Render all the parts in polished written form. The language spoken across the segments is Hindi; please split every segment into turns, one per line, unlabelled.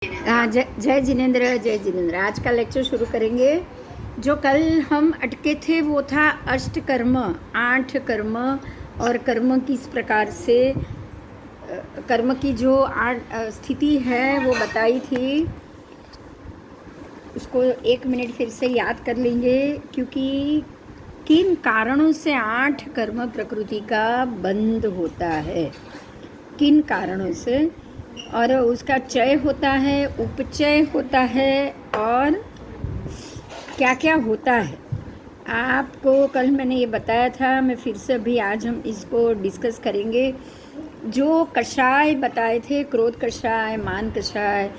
जय जिनेंद्र, जय जिनेंद्र। आज का लेक्चर शुरू करेंगे। जो कल हम अटके थे वो था अष्टकर्म, 8 कर्म, और कर्म किस प्रकार से कर्म की जो स्थिति है वो बताई थी। उसको 1 मिनट फिर से याद कर लेंगे, क्योंकि किन कारणों से 8 कर्म प्रकृति का बंद होता है, किन कारणों से, और उसका चय होता है, उपचय होता है, और क्या क्या होता है। आपको कल मैंने ये बताया था, मैं फिर से अभी आज हम इसको डिस्कस करेंगे। जो कषाय बताए थे, क्रोध कषाय, मान कषाय,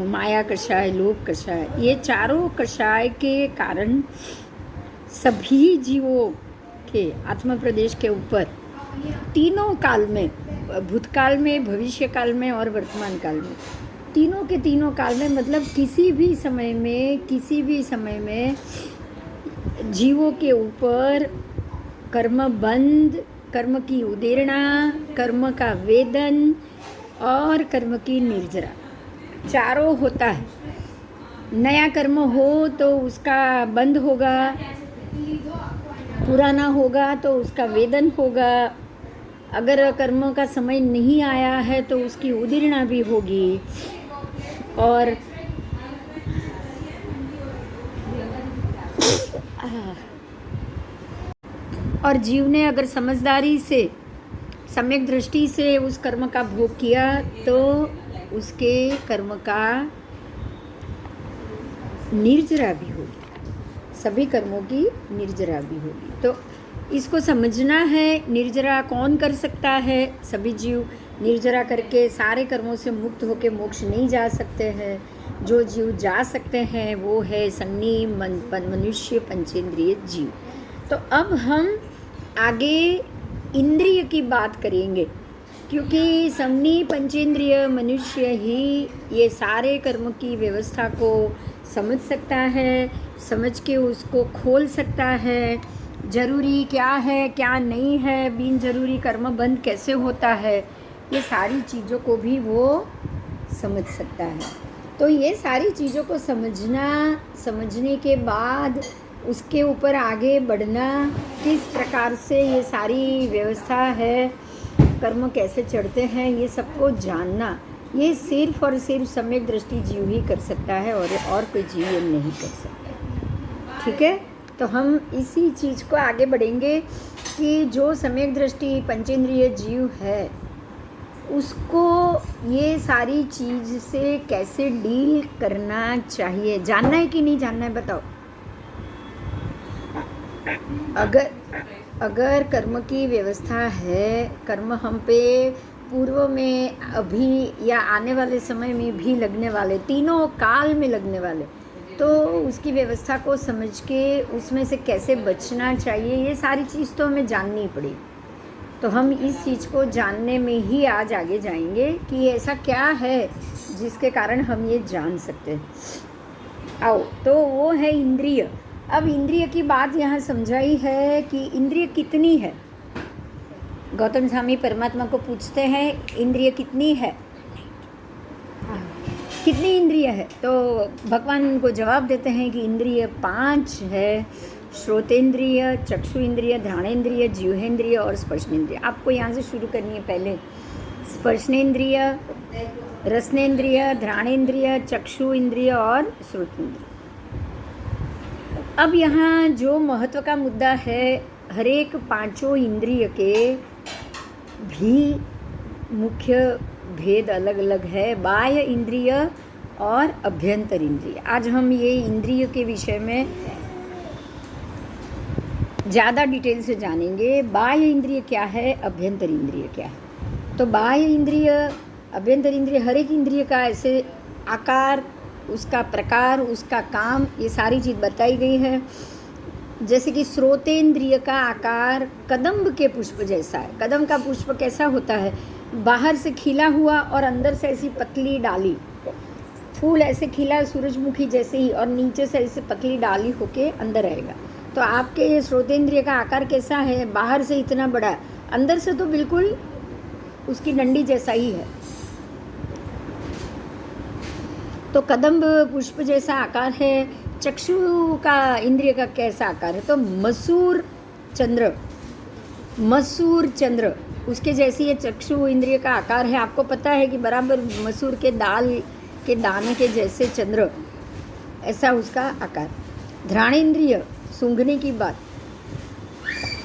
माया कषाय, लोभ कषाय, ये चारों कषाय के कारण सभी जीवों के आत्म प्रदेश के ऊपर तीनों काल में, भूतकाल में, भविष्य काल में और वर्तमान काल में, तीनों के तीनों काल में, मतलब किसी भी समय में जीवों के ऊपर कर्म बंध, कर्म की उदेरणा, कर्म का वेदन और कर्म की निर्जरा, चारों होता है। नया कर्म हो तो उसका बंध होगा, पुराना होगा तो उसका वेदन होगा, अगर कर्म का समय नहीं आया है तो उसकी उदीर्णा भी होगी। और जीव ने अगर समझदारी से, सम्यक दृष्टि से उस कर्म का भोग किया तो उसके कर्म का निर्जरा भी होगी, सभी कर्मों की निर्जरा भी होगी। तो इसको समझना है। निर्जरा कौन कर सकता है? सभी जीव निर्जरा करके सारे कर्मों से मुक्त होकर मोक्ष नहीं जा सकते हैं। जो जीव जा सकते हैं वो है सन्नी मनुष्य पंचेंद्रिय जीव। तो अब हम आगे इंद्रिय की बात करेंगे, क्योंकि समनी पंचेंद्रिय मनुष्य ही ये सारे कर्म की व्यवस्था को समझ सकता है, समझ के उसको खोल सकता है। जरूरी क्या है, क्या नहीं है, बिन जरूरी कर्म बंद कैसे होता है, ये सारी चीज़ों को भी वो समझ सकता है। तो ये सारी चीज़ों को समझने के बाद उसके ऊपर आगे बढ़ना, किस प्रकार से ये सारी व्यवस्था है, कर्म कैसे चढ़ते हैं, ये सबको जानना, ये सिर्फ और सिर्फ सम्यक दृष्टि जीव ही कर सकता है, और कोई जीव ये नहीं कर सकता। ठीक है, तो हम इसी चीज़ को आगे बढ़ेंगे कि जो सम्यक दृष्टि पंचेंद्रिय जीव है उसको ये सारी चीज़ से कैसे डील करना चाहिए। जानना है कि नहीं जानना है, बताओ। अगर कर्म की व्यवस्था है, कर्म हम पे पूर्व में, अभी या आने वाले समय में भी लगने वाले, तीनों काल में लगने वाले, तो उसकी व्यवस्था को समझ के उसमें से कैसे बचना चाहिए, ये सारी चीज़ तो हमें जाननी पड़ेगी। तो हम इस चीज़ को जानने में ही आज आगे जाएंगे कि ऐसा क्या है जिसके कारण हम ये जान सकते हैं। आओ, तो वो है इंद्रिय। अब इंद्रिय की बात यहाँ समझाई है कि इंद्रिय कितनी है। गौतम स्वामी परमात्मा को पूछते हैं इंद्रिय कितनी है, कितनी इंद्रिय है, तो भगवान उनको जवाब देते हैं कि इंद्रिय 5 है। श्रोतेंद्रिय, चक्षु इंद्रिय, घ्राणेन्द्रिय, जिह्वेंद्रिय और स्पर्शनेन्द्रिय। आपको यहाँ से शुरू करनी है। पहले स्पर्शनेन्द्रिय, रसनेन्द्रिय, घ्राणेन्द्रिय, चक्षु इंद्रिय और श्रोतेंद्रिय। अब यहाँ जो महत्व का मुद्दा है, हर एक 5 इंद्रिय के भी मुख्य भेद अलग अलग है, बाह्य इंद्रिय और अभ्यंतर इंद्रिय। आज हम ये इंद्रिय के विषय में ज़्यादा डिटेल से जानेंगे। बाह्य इंद्रिय क्या है, अभ्यंतर इंद्रिय क्या है। तो बाह्य इंद्रिय, अभ्यंतर इंद्रिय, हर एक इंद्रिय का ऐसे आकार, उसका प्रकार, उसका काम, ये सारी चीज़ बताई गई है। जैसे कि श्रोतेंद्रिय का आकार कदम्ब के पुष्प जैसा है। कदम्ब का पुष्प कैसा होता है? बाहर से खिला हुआ और अंदर से ऐसी पतली डाली, फूल ऐसे खिला सूरजमुखी जैसे ही, और नीचे से ऐसे पतली डाली होके अंदर आएगा। तो आपके ये श्रोतेंद्रिय का आकार कैसा है? बाहर से इतना बड़ा, अंदर से तो बिल्कुल उसकी डंडी जैसा ही है। तो कदम्ब पुष्प जैसा आकार है। चक्षु का इंद्रिय का कैसा आकार है? तो मसूर चंद्र उसके जैसी ये चक्षु इंद्रिय का आकार है। आपको पता है कि बराबर मसूर के दाल के दाने के जैसे चंद्र, ऐसा उसका आकार। घ्राणेन्द्रिय सूंघने की बात,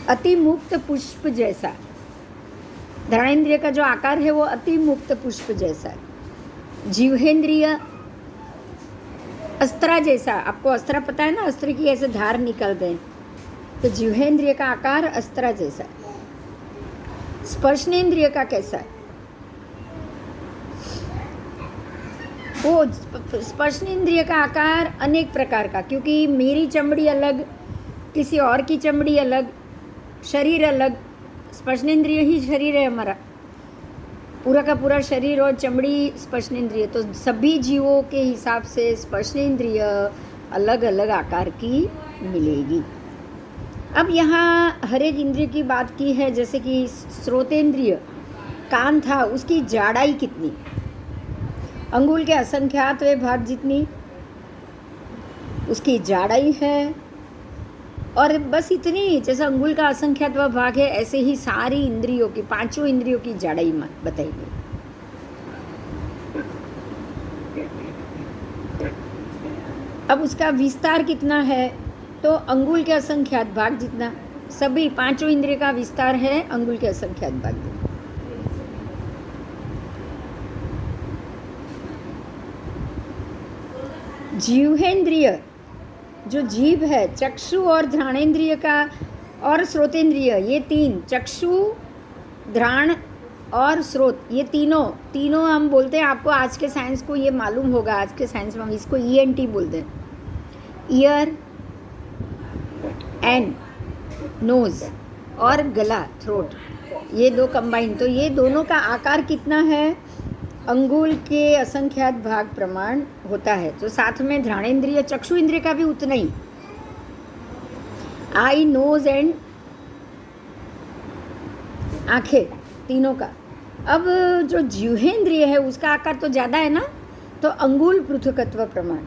अति मुक्त पुष्प जैसा। घ्राणेन्द्रिय का जो आकार है वो अति मुक्त पुष्प जैसा है। जीवेंद्रिय अस्त्रा जैसा। आपको अस्त्रा पता है ना, अस्त्र की ऐसे धार निकलते हैं, तो जीवेंद्रिय का आकार अस्त्रा जैसा है। स्पर्शनेन्द्रिय का कैसा है? वो स्पर्शनेन्द्रिय का आकार अनेक प्रकार का, क्योंकि मेरी चमड़ी अलग, किसी और की चमड़ी अलग, शरीर अलग। स्पर्शनेन्द्रिय ही शरीर है हमारा, पूरा का पूरा शरीर और चमड़ी स्पर्शनेन्द्रिय। तो सभी जीवों के हिसाब से स्पर्शनेन्द्रिय अलग अलग आकार की मिलेगी। अब यहाँ हर एक इंद्रिय की बात की है, जैसे कि श्रोतेंद्रिय कान था, उसकी जाड़ाई कितनी? अंगुल के असंख्यातवें भाग जितनी उसकी जाड़ाई है। और बस इतनी, जैसे अंगुल का असंख्यातवां भाग है, ऐसे ही सारी इंद्रियों की, पांचों इंद्रियों की जाड़ाई बताई गई। अब उसका विस्तार कितना है? तो अंगुल के असंख्यात भाग जितना। सभी पांचों इंद्रिय का विस्तार है अंगुल के असंख्यात भाग जितना। जीवेंद्रिय जो जीव है, चक्षु और घ्राणेन्द्रिय का और श्रोतेंद्रिय, ये तीन, चक्षु, घ्राण और स्रोत, ये तीनों हम बोलते हैं। आपको आज के साइंस को ये मालूम होगा, आज के साइंस में हम इसको ENT बोलते हैं, ईयर एंड नोज, और गला थ्रोट, ये दो कंबाइन। तो ये दोनों का आकार कितना है? अंगुल के असंख्यात भाग प्रमाण होता है। तो साथ में घ्राणेन्द्रिय, चक्षु इंद्रिय का भी उतना ही, आई, नोज एंड आंखें, तीनों का। अब जो जिह्वेंद्रिय है उसका आकार तो ज़्यादा है ना, तो अंगुल पृथकत्व प्रमाण।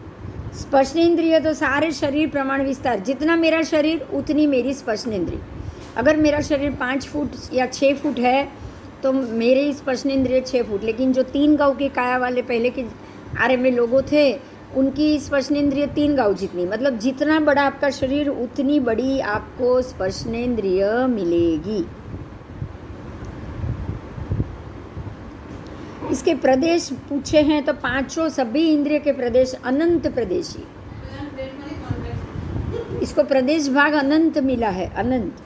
स्पर्शनेन्द्रिय तो सारे शरीर प्रमाण विस्तार, जितना मेरा शरीर उतनी मेरी स्पर्शनेन्द्रिय। अगर मेरा शरीर 5 फुट या 6 फुट है तो मेरे स्पर्शनेन्द्रिय 6 फुट, लेकिन जो 3 गाँव की काया वाले पहले के आरे में लोगों थे, उनकी स्पर्शनेन्द्रिय 3 गाँव जितनी। मतलब जितना बड़ा आपका शरीर उतनी बड़ी आपको स्पर्शनेन्द्रिय मिलेगी। इसके प्रदेश पूछे हैं तो पांचों सभी इंद्रिय के प्रदेश अनंत प्रदेशी। इसको प्रदेश भाग अनंत मिला है, अनंत।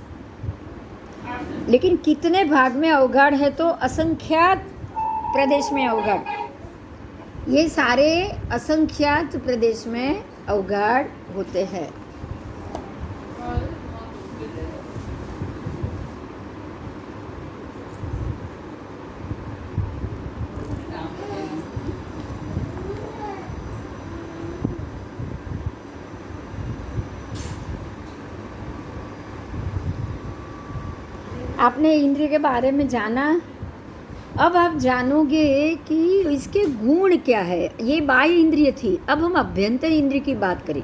लेकिन कितने भाग में अवगाढ़ है? तो असंख्यात प्रदेश में अवगाढ़। ये सारे असंख्यात प्रदेश में अवगाढ़ होते हैं। आपने इंद्रिय के बारे में जाना, अब आप जानोगे कि इसके गुण क्या है। ये बाह्य इंद्रिय थी, अब हम अभ्यंतर इंद्रिय की बात करें।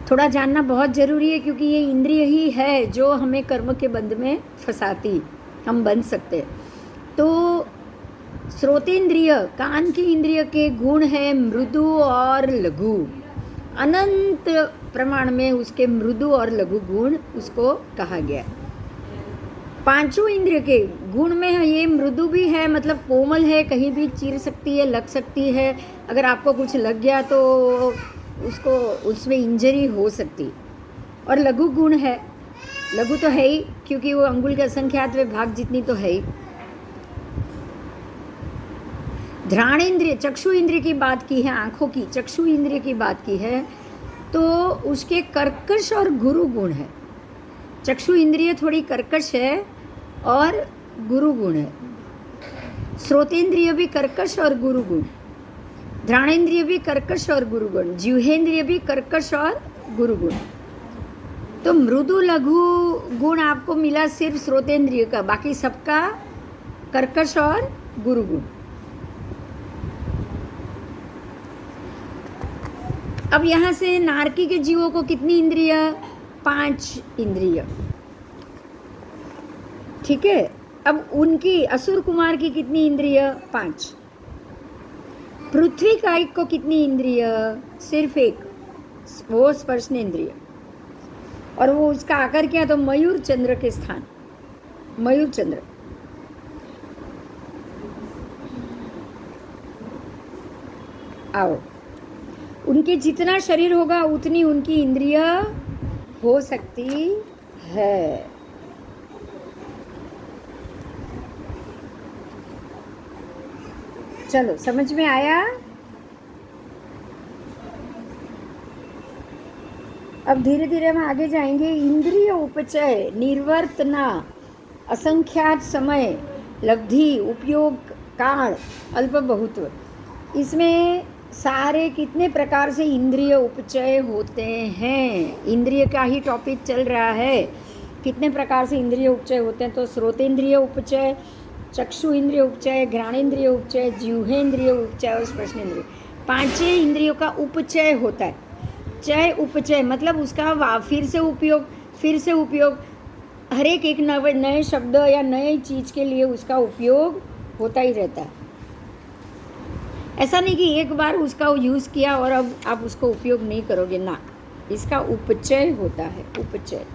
थोड़ा जानना बहुत ज़रूरी है, क्योंकि ये इंद्रिय ही है जो हमें कर्म के बंध में फंसाती, हम बन सकते हैं। तो श्रोतेंद्रिय, कान की इंद्रिय के गुण है मृदु और लघु। अनंत प्रमाण में उसके मृदु और लघु गुण उसको कहा गया। पांचों इंद्रिय के गुण में है, ये मृदु भी है, मतलब कोमल है, कहीं भी चीर सकती है, लग सकती है। अगर आपको कुछ लग गया तो उसको उसमें इंजरी हो सकती। और लघु गुण है, लघु तो है ही, क्योंकि वो अंगुल के असंख्यात वे भाग जितनी तो है ही। घ्राणेन्द्रिय, चक्षु इंद्रिय की बात की है, आंखों की चक्षु इंद्रिय की बात की है, तो उसके कर्कश और गुरु गुण है। चक्षु इंद्रिय थोड़ी कर्कश है और गुरु गुण है। श्रोतेंद्रिय भी कर्कश और गुरु गुण, घ्राणेन्द्रिय भी कर्कश और गुरु गुण, जिह्वेंद्रिय भी कर्कश और गुरु गुण। तो मृदु लघु गुण आपको मिला सिर्फ श्रोतेंद्रिय का, बाकी सबका कर्कश और गुरु गुण। अब यहाँ से नारकी के जीवों को कितनी इंद्रिय? 5 इंद्रिय, ठीक है। अब उनकी असुर कुमार की कितनी इंद्रिय? 5। पृथ्वी कायिक को कितनी इंद्रिय? सिर्फ 1, वो स्पर्शनेंद्रिय। और वो उसका आकर क्या? तो मयूर चंद्र के स्थान, मयूर चंद्र। आओ, उनके जितना शरीर होगा उतनी उनकी इंद्रिय हो सकती है। चलो, समझ में आया? अब धीरे धीरे हम आगे जाएंगे। इंद्रिय उपचय, निर्वर्तना, असंख्यात समय, लब्धि, उपयोग, काल, अल्प बहुत्व, इसमें सारे कितने प्रकार से इंद्रिय उपचय होते हैं। इंद्रिय का ही टॉपिक चल रहा है, कितने प्रकार से इंद्रिय उपचय होते हैं। तो श्रोतेंद्रिय उपचय, चक्षु इंद्रिय उपचय, घ्राणेन्द्रिय उपचय, जिह्वेन्द्रिय उपचय और स्पर्शेंद्रिय, 5 इंद्रियों का उपचय होता है। चय उपचय मतलब उसका फिर से उपयोग, हर एक नए शब्द या नए चीज़ के लिए उसका उपयोग होता ही रहता है। ऐसा नहीं कि एक बार उसका यूज़ किया और अब आप उसको उपयोग नहीं करोगे, ना, इसका उपचय होता है, उपचय।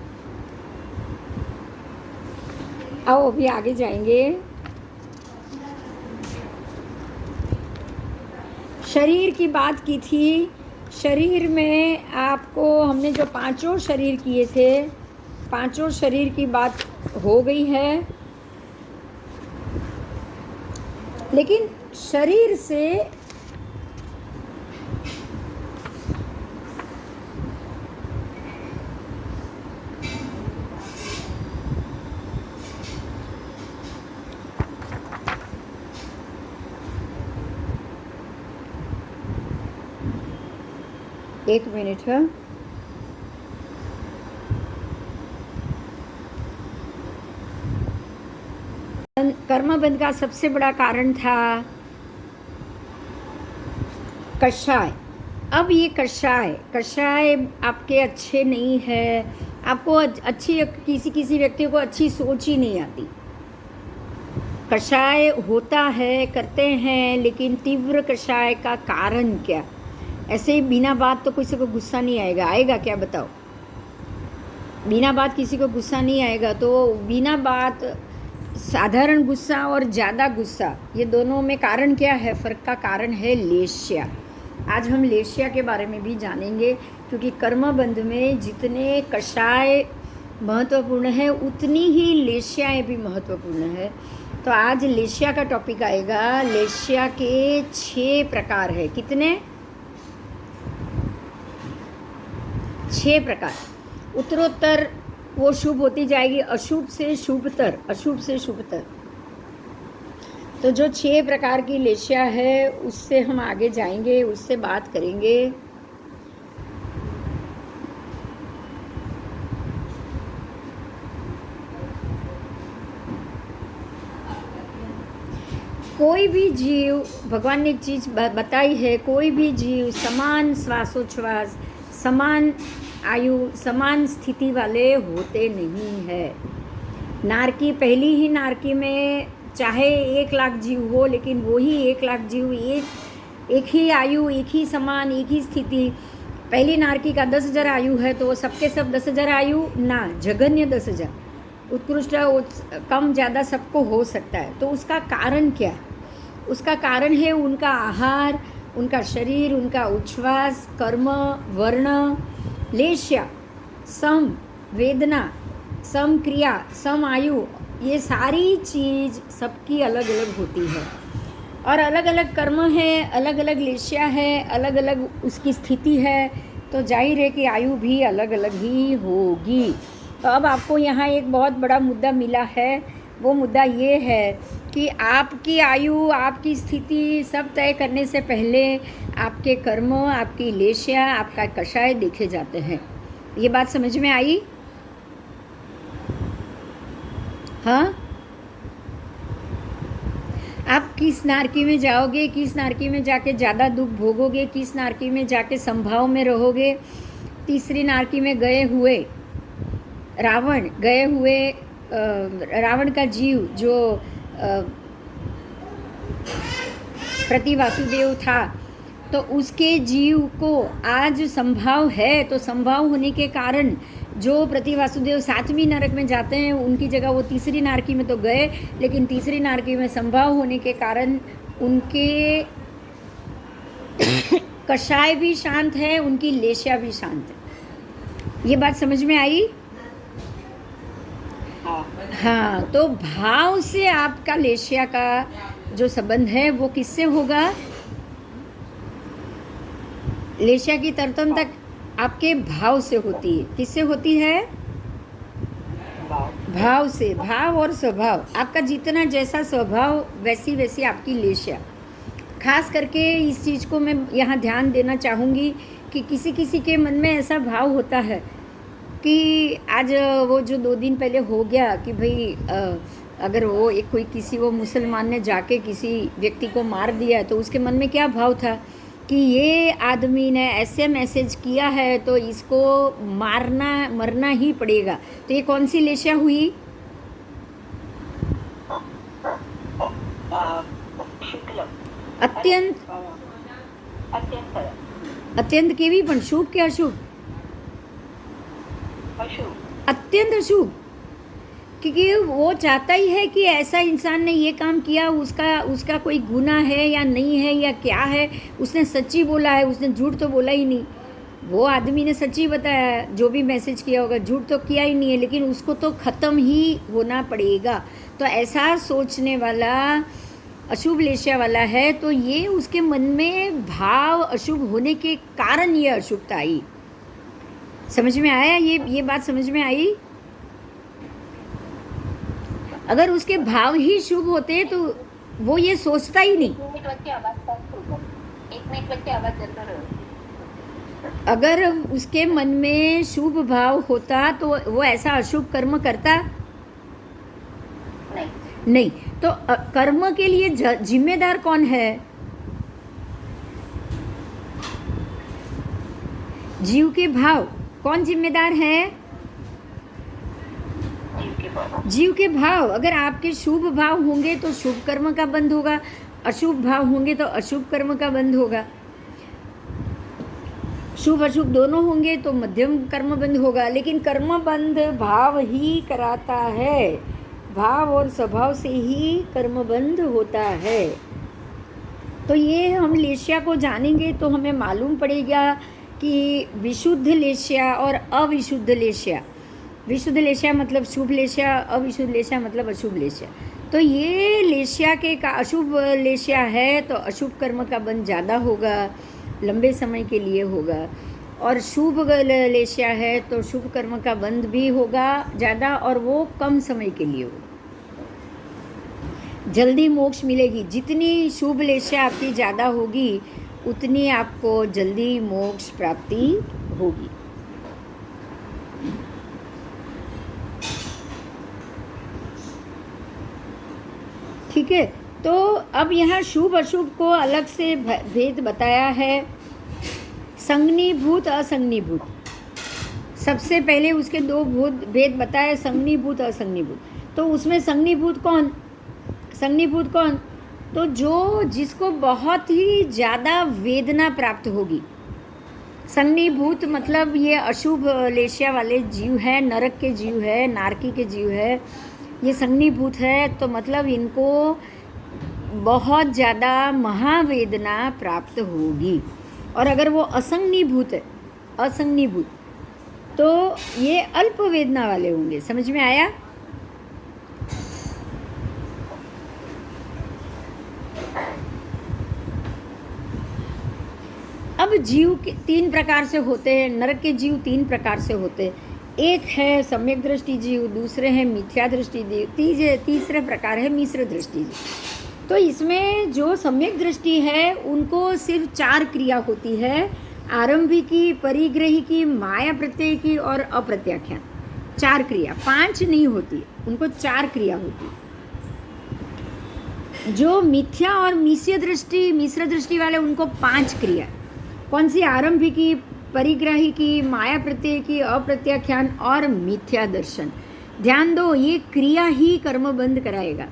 आओ अभी आगे जाएंगे। शरीर की बात की थी। शरीर में आपको हमने जो 5 शरीर किए थे, 5 शरीर की बात हो गई है। लेकिन शरीर से एक मिनट है। कर्मबंध का सबसे बड़ा कारण था कषाय। अब ये कषाय आपके अच्छे नहीं है। आपको अच्छी, किसी व्यक्ति को अच्छी सोच ही नहीं आती। कषाय होता है, करते हैं, लेकिन तीव्र कषाय का कारण क्या? ऐसे ही बिना बात तो किसी को गुस्सा नहीं आएगा, आएगा क्या बताओ? बिना बात किसी को गुस्सा नहीं आएगा। तो बिना बात, साधारण गुस्सा और ज़्यादा गुस्सा, ये दोनों में कारण क्या है? फ़र्क का कारण है लेश्या। आज हम लेश्या के बारे में भी जानेंगे, क्योंकि कर्मबंध में जितने कषाय महत्वपूर्ण है उतनी ही लेश्याएँ भी महत्वपूर्ण है। तो आज लेश्या का टॉपिक आएगा। लेश्या के 6 प्रकार है। कितने? 6 प्रकार। उत्तरोत्तर वो शुभ होती जाएगी, अशुभ से शुभतर, अशुभ से शुभतर। तो जो 6 प्रकार की लेश्या है उससे हम आगे जाएंगे, उससे बात करेंगे। कोई भी जीव, भगवान ने एक चीज़ बताई है, कोई भी जीव समान श्वासोच्छ्वास, समान आयु, समान स्थिति वाले होते नहीं है। नारकी, पहली ही नारकी में चाहे 1 लाख जीव हो, लेकिन वही 1 लाख जीव एक ही आयु, एक ही समान, एक ही स्थिति। पहली नारकी का 10,000 आयु है तो सबके सब 10,000 आयु ना, जघन्य 10,000। उत्कृष्ट कम ज़्यादा सबको हो सकता है। तो उसका कारण क्या है? उसका कारण है उनका आहार, उनका शरीर, उनका उच्छ्वास, कर्म, वर्ण, लेश्या, सम, वेदना, सम क्रिया, सम आयु, ये सारी चीज़ सबकी अलग अलग होती है। और अलग अलग कर्म है, अलग अलग लेश्या है, अलग अलग उसकी स्थिति है, तो जाहिर है कि आयु भी अलग अलग ही होगी। तो अब आपको यहाँ एक बहुत बड़ा मुद्दा मिला है। वो मुद्दा ये है कि आपकी आयु, आपकी स्थिति सब तय करने से पहले आपके कर्म, आपकी लेश्या, आपका कषाय देखे जाते हैं। ये बात समझ में आई? हाँ, आपकी किस नारकी में जाओगे, किस नारकी में जाके ज़्यादा दुख भोगोगे, किस नारकी में जाके संभाव में रहोगे। तीसरी नारकी में गए हुए रावण का जीव जो प्रति वासुदेव था, तो उसके जीव को आज संभाव है, तो संभाव होने के कारण जो प्रति वासुदेव 7वीं नरक में जाते हैं उनकी जगह वो तीसरी नारकी में तो गए, लेकिन तीसरी नारकी में संभाव होने के कारण उनके कषाय भी शांत है, उनकी लेशिया भी शांत है। ये बात समझ में आई? हाँ, तो भाव से आपका लेशिया का जो संबंध है वो किससे होगा? लेशिया की तरतम तक आपके भाव से होती है। किससे होती है? भाव से। भाव और स्वभाव, आपका जितना जैसा स्वभाव वैसी वैसी आपकी लेशिया। खास करके इस चीज़ को मैं यहाँ ध्यान देना चाहूँगी कि किसी किसी के मन में ऐसा भाव होता है कि आज वो जो 2 दिन पहले हो गया कि भाई अगर वो वो मुसलमान ने जाके किसी व्यक्ति को मार दिया, तो उसके मन में क्या भाव था कि ये आदमी ने ऐसे मैसेज किया है तो इसको मरना ही पड़ेगा। तो ये कौन सी लेशिया हुई? अत्यंत केवी, पण शुभ के अशुभ? अत्यंत अशुभ, क्योंकि वो चाहता ही है कि ऐसा इंसान ने ये काम किया, उसका कोई गुनाह है या नहीं है या क्या है, उसने सच्ची बोला है, उसने झूठ तो बोला ही नहीं। वो आदमी ने सच्ची बताया, जो भी मैसेज किया होगा, झूठ तो किया ही नहीं है, लेकिन उसको तो ख़त्म ही होना पड़ेगा। तो ऐसा सोचने वाला अशुभ लेशिया वाला है, तो ये उसके मन में भाव अशुभ होने के कारण ये अशुभता आई। समझ में आया? ये बात समझ में आई? अगर उसके भाव ही शुभ होते तो वो ये सोचता ही नहीं। अगर उसके मन में शुभ भाव होता तो वो ऐसा अशुभ कर्म करता नहीं। तो कर्म के लिए जिम्मेदार कौन है? जीव के भाव। कौन जिम्मेदार है? जीव के भाव। अगर आपके शुभ भाव होंगे तो शुभ कर्म का बंध होगा, अशुभ भाव होंगे तो अशुभ कर्म का बंध होगा। शुभ अशुभ दोनों होंगे तो मध्यम कर्म बंध होगा, लेकिन कर्म बंध भाव ही कराता है। भाव और स्वभाव से ही कर्म बंध होता है। तो ये हम लेशिया को जानेंगे तो हमें मालूम पड़ेगा कि विशुद्ध लेशिया और अविशुद्ध लेशिया। विशुद्ध लेशिया मतलब शुभ लेशिया, अविशुद्ध लेशिया मतलब अशुभ लेशिया। तो ये लेशिया के का अशुभ लेशिया है तो अशुभ कर्म का बंध ज़्यादा होगा, लंबे समय के लिए होगा, और शुभ लेशिया है तो शुभ कर्म का बंध भी होगा ज़्यादा, और वो कम समय के लिए होगा। जल्दी मोक्ष मिलेगी। जितनी शुभ लेशिया आपकी ज़्यादा होगी उतनी आपको जल्दी मोक्ष प्राप्ति होगी। ठीक है, तो अब यहाँ शुभ अशुभ को अलग से भेद बताया है। संज्ञीभूत असंज्ञीभूत, सबसे पहले उसके 2 भेद बताए, संज्ञीभूत असंज्ञीभूत। तो उसमें संज्ञीभूत कौन? संज्ञीभूत कौन? तो जिसको बहुत ही ज़्यादा वेदना प्राप्त होगी। संज्ञीभूत मतलब ये अशुभ लेशिया वाले जीव है, नरक के जीव है, नारकी के जीव है, ये संज्ञीभूत है। तो मतलब इनको बहुत ज़्यादा महावेदना प्राप्त होगी। और अगर वो असंज्ञीभूत है, असंज्ञीभूत, तो ये अल्प वेदना वाले होंगे। समझ में आया? अब जीव के 3 प्रकार से होते हैं। नरक के जीव 3 प्रकार से होते हैं। एक है सम्यक दृष्टि जीव, दूसरे हैं मिथ्या दृष्टि जीव, तीसरे प्रकार है मिश्र दृष्टि जीव। तो इसमें जो सम्यक दृष्टि है उनको सिर्फ 4 क्रिया होती है, आरंभिकी, परिग्रही, माया प्रत्यय की और अप्रत्याख्यान। 4 क्रिया, 5 नहीं होती, उनको 4 क्रिया होती। जो मिथ्या और मिश्र दृष्टि वाले उनको 5 क्रिया, कौन सी? आरंभिकी, परिग्राही की, माया प्रत्यय की, अप्रत्याख्यान और मिथ्या दर्शन। ध्यान दो, ये क्रिया ही कर्म बंद कराएगा।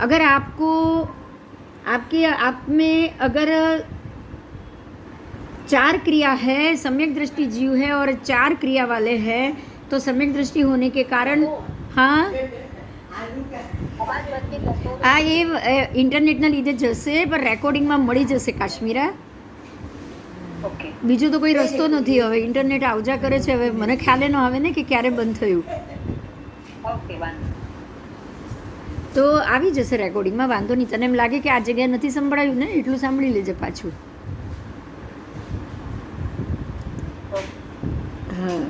अगर आपको आपके आप में अगर 4 क्रिया है, सम्यक दृष्टि जीव है और 4 क्रिया वाले हैं, तो सम्यक दृष्टि होने के कारण हाँ આ એ ઇન્ટરનેટના લીધે જશે, પણ રેકોર્ડિંગમાં મળી જશે કાશ્મીરા.
ઓકે,
બીજો તો કોઈ રસ્તો નથી હવે. ઇન્ટરનેટ આવજા કરે છે, હવે મને ખ્યાલે ન આવે ને કે ક્યારે બંધ થયું.
ઓકે, વાંધો.
તો આવી જશે રેકોર્ડિંગમાં, વાંધો નહીં. તને એમ લાગે કે આ જગ્યાએ નથી સંભળાયું ને, એટલું સાંભળી લેજે પાછું. हाँ,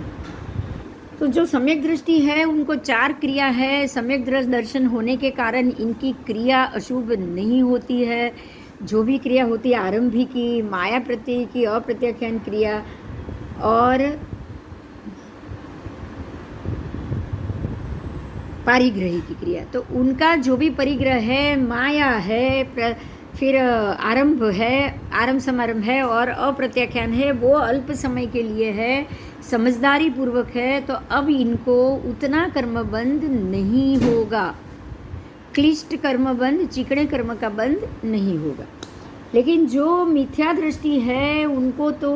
तो जो सम्यक दृष्टि है उनको 4 क्रिया है. सम्यक दर्शन होने के कारण इनकी क्रिया अशुभ नहीं होती है. जो भी क्रिया होती है आरंभी की, माया प्रत्यय की, अप्रत्याख्यान क्रिया और पारिग्रही की क्रिया, तो उनका जो भी परिग्रह है, माया है, फिर आरंभ है, आरंभ समारंभ है और अप्रत्याख्यान है, वो अल्प समय के लिए है, समझदारी पूर्वक है. तो अब इनको उतना कर्मबंध नहीं होगा, क्लिष्ट कर्मबंध, चिकने कर्म का बंध नहीं होगा. लेकिन जो मिथ्या दृष्टि है उनको तो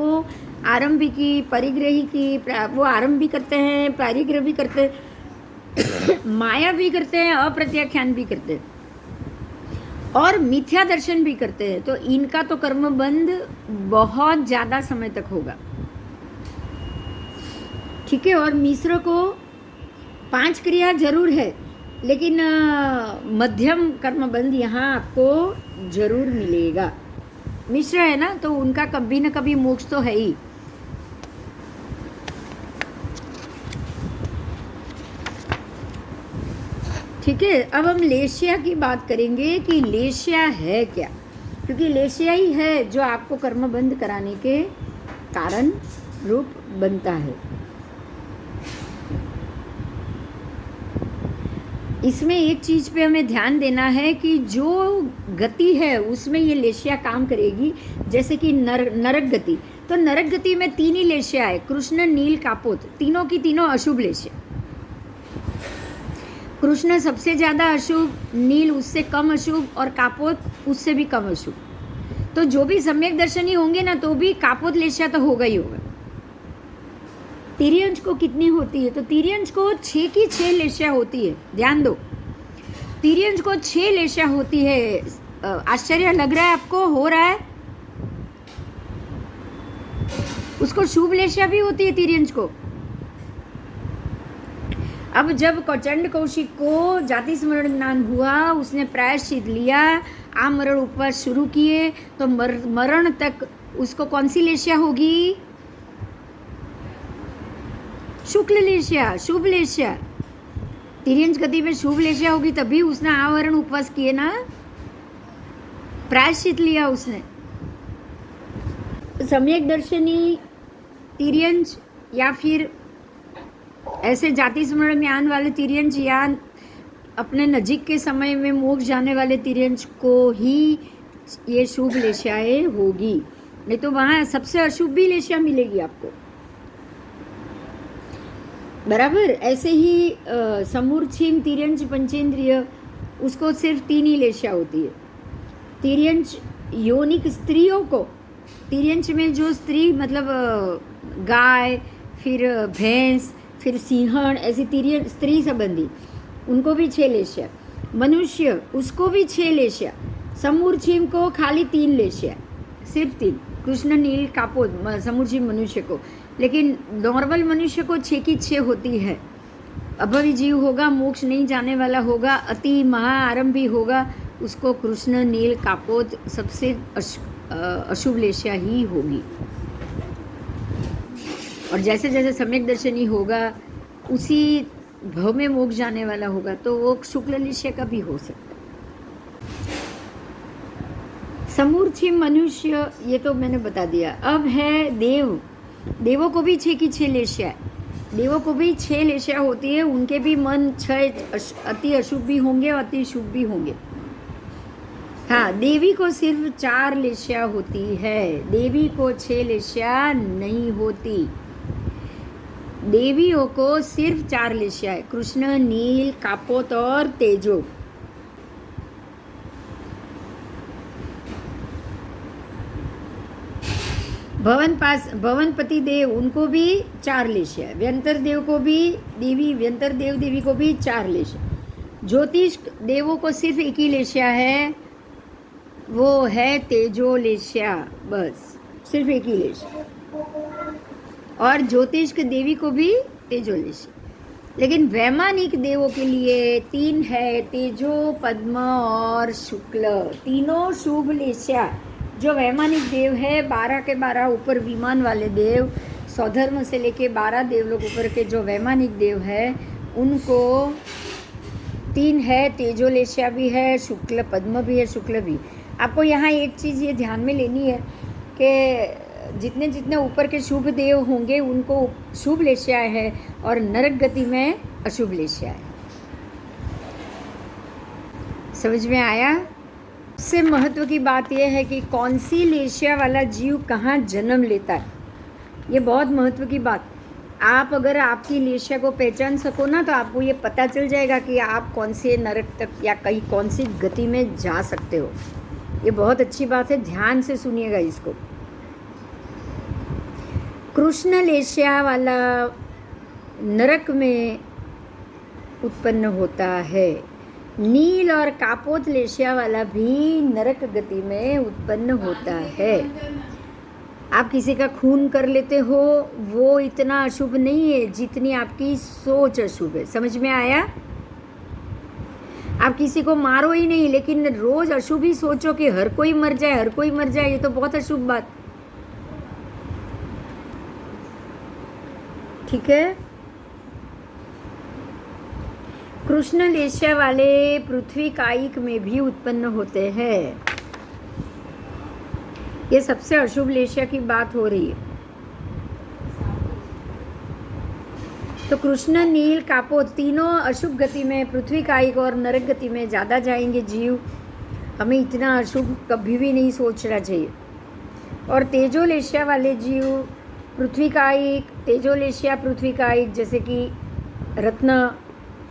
आरंभी की, परिग्रही की, वो आरंभ भी करते हैं, पारिग्रह भी करते हैं, माया भी करते हैं, अप्रत्याख्यान भी करते हैं और मिथ्या दर्शन भी करते हैं. तो इनका तो कर्मबंध बहुत ज़्यादा समय तक होगा. ठीक है. और मिश्र को 5 क्रिया जरूर है, लेकिन मध्यम कर्मबंध यहाँ आपको जरूर मिलेगा. मिश्र है ना, तो उनका कभी न कभी मोक्ष तो है ही. ठीक है. अब हम लेशिया की बात करेंगे कि लेशिया है क्या, क्योंकि लेशिया ही है जो आपको कर्म बंद कराने के कारण रूप बनता है. इसमें एक चीज़ पे हमें ध्यान देना है कि जो गति है उसमें ये लेशिया काम करेगी. जैसे कि नरक गति, तो नरक गति में 3 ही लेशिया है, कृष्ण, नील, कापोत. तीनों की तीनों अशुभ लेशिया. कृष्ण सबसे ज़्यादा अशुभ, नील उससे कम अशुभ और कापोत उससे भी कम अशुभ. तो जो भी सम्यक दर्शनी होंगे ना, तो भी कापोत लेशिया तो होगा ही होगा. तिर्यंश को कितनी होती है? तो तिर्यंश को 6 की 6 लेशिया होती है. ध्यान दो, तिर्यंश को 6 लेशिया होती है. आश्चर्य लग रहा है आपको? हो रहा है? उसको शुभ लेशिया भी होती है तिर्यंश को. अब जब प्रचंड कौशिक को जाति स्मरण ज्ञान हुआ, उसने प्रायश्चित लिया, आमरण उपवास शुरू किए, तो मरण तक उसको कौन सी लेशिया होगी? शुक्ल लेशिया, शुभ लेशिया. तिर्यंश गति में शुभ लेशिया होगी, तभी उसने आवरण उपवास किए ना, प्रायश्चित लिया उसने. सम्यक दर्शनी तिर्यंश या फिर ऐसे जाति स्मरण ज्ञान वाले तिर्यंश या अपने नजीक के समय में मोक्ष जाने वाले तिर्यंश को ही ये शुभ लेशियाएँ होगी. नहीं तो वहाँ सबसे अशुभ भी लेशिया मिलेगी आपको. बराबर. ऐसे ही समूर्छिम तिर्यंश पंचेंद्रिय, उसको सिर्फ 3 ही लेशिया होती है. तिर्यंश योनिक स्त्रियों को, तिर्यंश में जो स्त्री मतलब गाय, फिर भैंस, फिर सिंहण, ऐसी तिर्यंश स्त्री संबंधी, उनको भी 6 लेशिया. मनुष्य, उसको भी 6 लेशिया. समूर्छिम को खाली 3 लेशिया, सिर्फ 3. कृष्ण, नील, कापोत समूर्छिम मनुष्य को. लेकिन नॉर्मल मनुष्य को 6 की 6 होती है. अभवी जीव होगा, मोक्ष नहीं जाने वाला होगा, अति महाआरंभी होगा, उसको कृष्ण, नील, कापोत सबसे अशुभ लेशिया ही होगी. और जैसे जैसे सम्यक दर्शनी होगा, उसी भव में मोक्ष जाने वाला होगा, तो वो शुक्ल लेशिया का भी हो सकता है. समूर्छिम मनुष्य, ये तो मैंने बता दिया. अब है देव. देवों को भी 6 की 6 लेशिया है. देवों को भी 6 लेशिया होती है. उनके भी मन 6 अति अशुभ भी होंगे और अति शुभ भी होंगे. हाँ, देवी को सिर्फ 4 लेशिया होती है, देवी को 6 लेशिया नहीं होती। देवियों को सिर्फ 4 लेशिया है, कृष्ण, नील, कापोत और तेजो। भवनपति देव उनको भी 4 लेशिया है, व्यंतर देव को भी व्यंतर देवी को भी 4 लेशिया। ज्योतिष देवों को सिर्फ एक ही लेशिया है, वो है तेजो लेशिया, बस सिर्फ एक ही लेशिया। और ज्योतिष के देवी को भी तेजो लेशिया। लेकिन वैमानिक देवों के लिए 3 है, तेजो, पद्म और शुक्ल, तीनों शुभ लेशिया। जो वैमानिक देव है 12 के 12 ऊपर विमान वाले देव, स्वधर्म से लेके 12 देवलोक ऊपर के जो वैमानिक देव है उनको 3 है, तेजो लेशिया भी है, शुक्ल पद्म भी है, शुक्ल भी। आपको यहाँ एक चीज़ ये ध्यान में लेनी है कि जितने जितने ऊपर के शुभ देव होंगे उनको शुभ लेशिया है और नरक गति में अशुभ लेशिया है। समझ में आया? सबसे महत्व की बात यह है कि कौन सी लेशिया वाला जीव कहाँ जन्म लेता है, ये बहुत महत्व की बात। आप अगर आपकी लेशिया को पहचान सको ना तो आपको ये पता चल जाएगा कि आप कौन से नरक तक या कहीं कौन सी गति में जा सकते हो। ये बहुत अच्छी बात है, ध्यान से सुनिएगा इसको। कृष्ण लेशिया वाला नरक में उत्पन्न होता है, नील और कापोत लेशिया वाला भी नरक गति में उत्पन्न होता है। आप किसी का खून कर लेते हो वो इतना अशुभ नहीं है जितनी आपकी सोच अशुभ है। समझ में आया? आप किसी को मारो ही नहीं लेकिन रोज अशुभ ही सोचो कि हर कोई मर जाए, हर कोई मर जाए, ये तो बहुत अशुभ बात। ठीक है? कृष्ण लेशिया वाले पृथ्वी कायिक में भी उत्पन्न होते हैं। ये सबसे अशुभ लेशिया की बात हो रही है। तो कृष्ण, नील, कापोत तीनों अशुभ गति में, पृथ्वी कायिक और नरक गति में ज़्यादा जाएंगे जीव। हमें इतना अशुभ कभी भी नहीं सोचना चाहिए। और तेजो लेशिया वाले जीव पृथ्वी कायिक, तेजो लेशिया पृथ्वी कायिक, जैसे कि रत्न,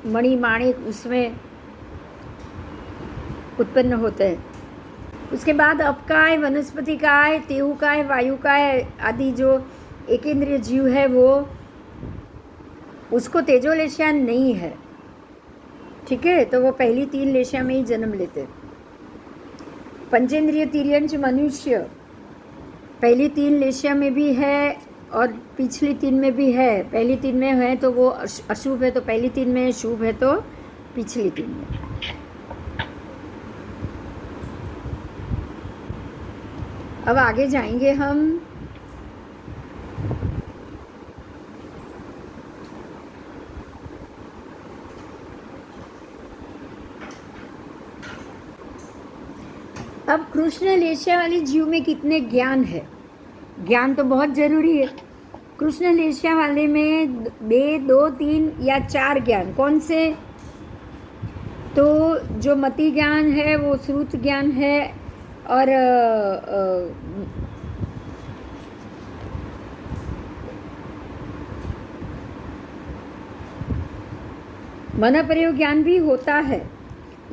मणि, माणिक उसमें उत्पन्न होते हैं। उसके बाद अपकाय, वनस्पति काय, तेहुकाय, वायुकाय आदि जो एकेंद्रिय जीव है वो उसको तेजो लेशिया नहीं है। ठीक है? तो वो पहली 3 लेशिया में ही जन्म लेते। पंचेंद्रिय तिर्यंश मनुष्य पहली 3 लेशिया में भी है और पिछली 3 में भी है। पहली 3 में है तो वो अशुभ है, तो पहली 3 में, शुभ है तो पिछली 3 में। अब आगे जाएंगे हम। अब कृष्ण लेशिया वाले जीव में कितने ज्ञान है? ज्ञान तो बहुत जरूरी है। कृष्ण लेशिया वाले में 2, 3 या 4 ज्ञान। कौन से? तो जो मति ज्ञान है वो श्रुत ज्ञान है और मन प्रयोग ज्ञान भी होता है।